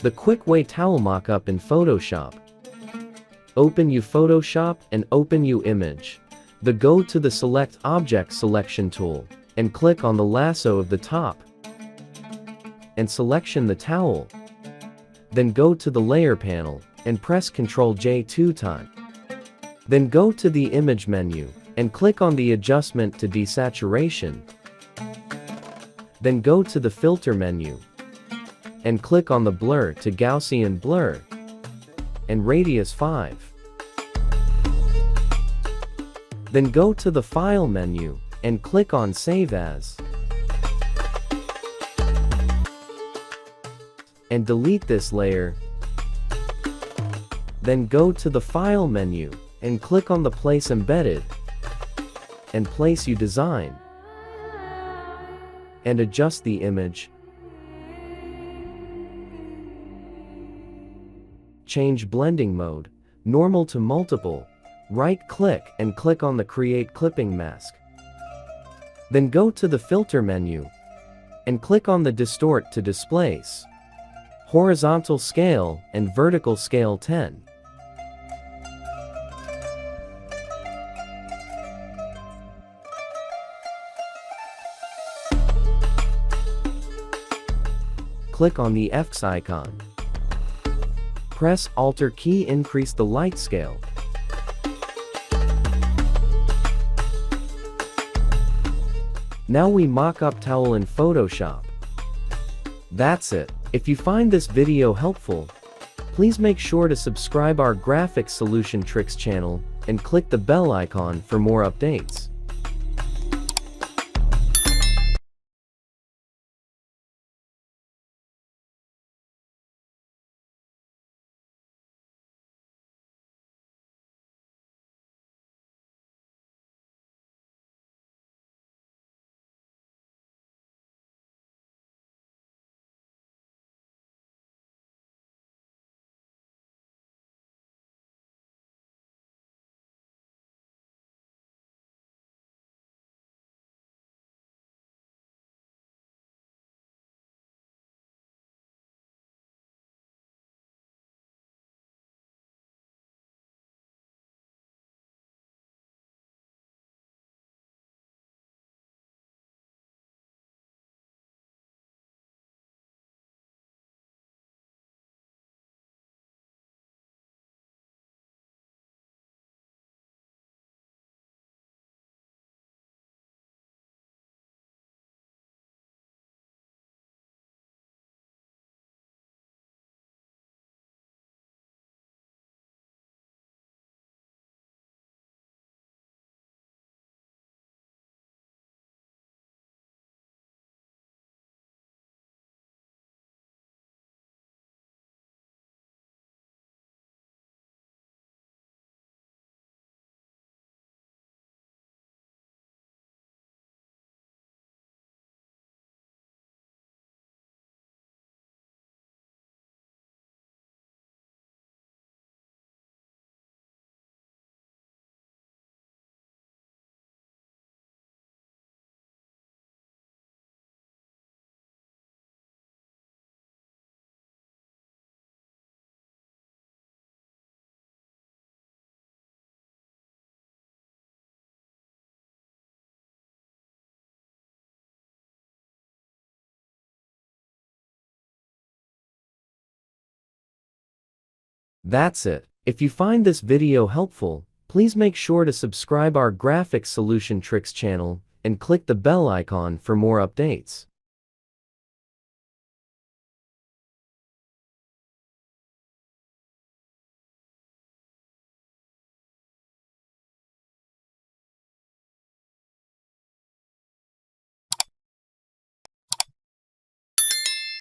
The quick way towel mockup in Photoshop. Open U Photoshop and open U Image. Go to the Select Object selection tool, and click on the lasso of the top, and selection the towel. Then go to the Layer panel, and press Ctrl J 2 times. Then go to the Image menu, and click on the Adjustment to Desaturation. Then go to the Filter menu, and click on the Blur to Gaussian Blur, and Radius 5. Then go to the File menu, and click on Save As. And delete this layer. Then go to the File menu, and click on the Place Embedded, and Place U Design, and adjust the image. Change blending mode, normal to multiple. Right-click and click on the Create Clipping Mask. Then go to the Filter menu, and click on the Distort to Displace, Horizontal Scale and Vertical Scale 10. Click on the X icon. Press Alt key, increase the light scale. Now we mock up towel in Photoshop. That's it. If you find this video helpful, please make sure to subscribe our Graphics Solution Tricks channel and click the bell icon for more updates. That's it. If you find this video helpful, please make sure to subscribe our Graphics Solution Tricks channel and click the bell icon for more updates.